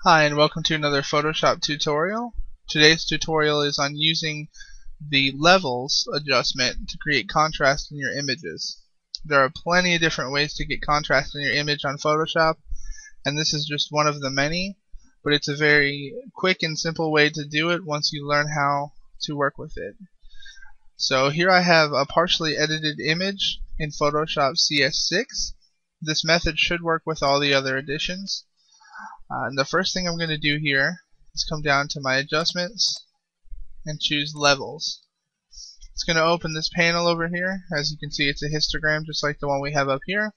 Hi, and welcome to another Photoshop tutorial. Today's tutorial is on using the levels adjustment to create contrast in your images. There are plenty of different ways to get contrast in your image on Photoshop, and this is just one of the many, but it's a very quick and simple way to do it once you learn how to work with it. So here I have a partially edited image in Photoshop CS6. This method should work with all the other additions. And the first thing I'm going to do here is come down to my adjustments and choose levels. It's going to open this panel over here. As you can see, it's a histogram just like the one we have up here,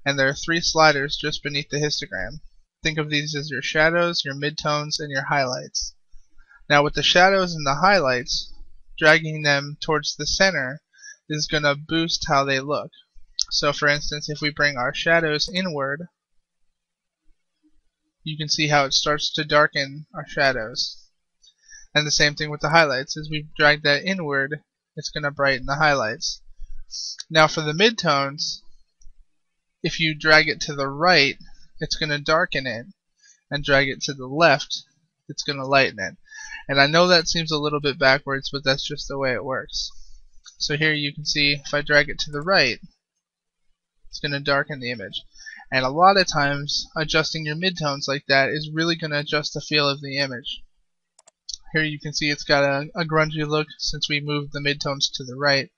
and there are three sliders just beneath the histogram. Think of these as your shadows, your midtones, and your highlights. Now with the shadows and the highlights, dragging them towards the center is going to boost how they look. So for instance, if we bring our shadows inward, you can see how it starts to darken our shadows. And the same thing with the highlights. As we drag that inward, it's going to brighten the highlights. Now for the midtones, if you drag it to the right, it's going to darken it, and drag it to the left, it's going to lighten it. And I know that seems a little bit backwards, but that's just the way it works. So here you can see if I drag it to the right, it's going to darken the image. And a lot of times, adjusting your midtones like that is really going to adjust the feel of the image. Here you can see it's got a grungy look since we moved the midtones to the right.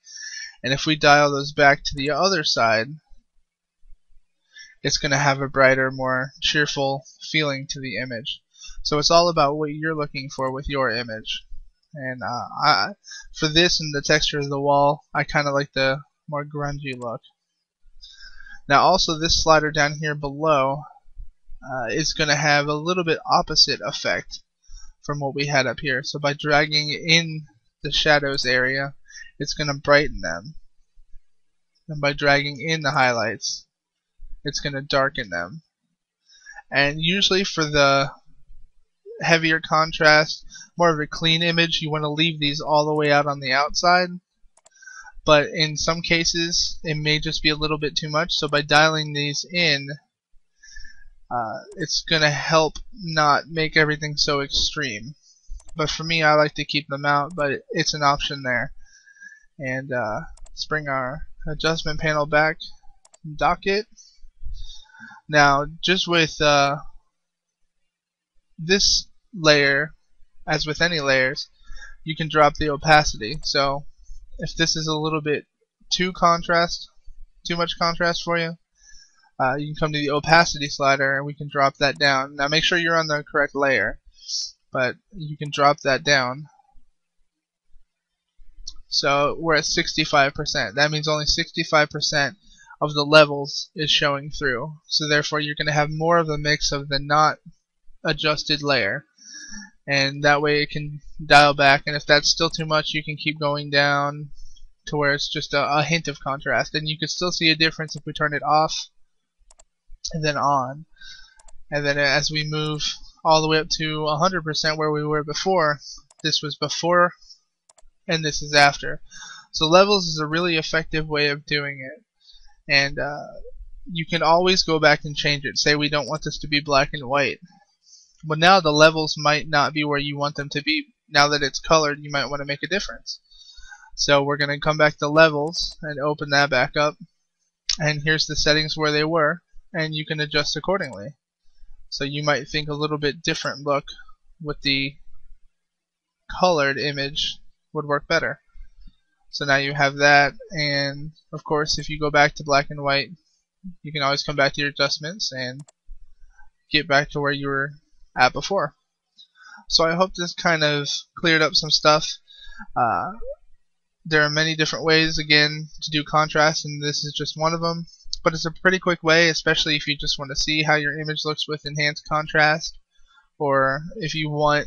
And if we dial those back to the other side, it's going to have a brighter, more cheerful feeling to the image. So it's all about what you're looking for with your image. And for this and the texture of the wall, I kind of like the more grungy look. Now also this slider down here below is going to have a little bit opposite effect from what we had up here. So by dragging in the shadows area, it's going to brighten them. And by dragging in the highlights, it's going to darken them. And usually for the heavier contrast, more of a clean image, you want to leave these all the way out on the outside. But in some cases, it may just be a little bit too much. So by dialing these in, it's going to help not make everything so extreme. But for me, I like to keep them out, but it's an option there. And let's bring our adjustment panel back, dock it. Now, just with this layer, as with any layers, you can drop the opacity. So if this is a little bit too much contrast for you, you can come to the opacity slider and we can drop that down. Now make sure you're on the correct layer, but you can drop that down. So we're at 65%. That means only 65% of the levels is showing through. So therefore you're going to have more of a mix of the not adjusted layer. And that way it can dial back, and if that's still too much, you can keep going down to where it's just a hint of contrast. And you can still see a difference if we turn it off and then on. And then as we move all the way up to 100% where we were before, this was before and this is after. So levels is a really effective way of doing it. And you can always go back and change it. Say we don't want this to be black and white. But now the levels might not be where you want them to be. Now that it's colored, you might want to make a difference. So we're going to come back to levels and open that back up. And here's the settings where they were, and you can adjust accordingly. So you might think a little bit different look with the colored image would work better. So now you have that, and of course if you go back to black and white, you can always come back to your adjustments and get back to where you were at before. So I hope this kind of cleared up some stuff. There are many different ways, again, to do contrast, and this is just one of them. But it's a pretty quick way, especially if you just want to see how your image looks with enhanced contrast, or if you want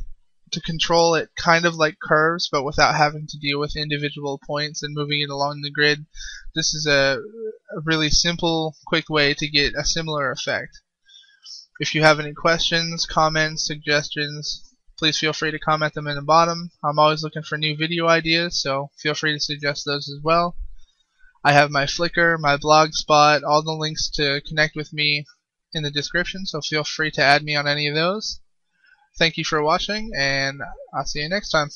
to control it kind of like curves, but without having to deal with individual points and moving it along the grid. This is a really simple, quick way to get a similar effect. If you have any questions, comments, suggestions, please feel free to comment them in the bottom. I'm always looking for new video ideas, so feel free to suggest those as well. I have my Flickr, my Blogspot, all the links to connect with me in the description, so feel free to add me on any of those. Thank you for watching, and I'll see you next time.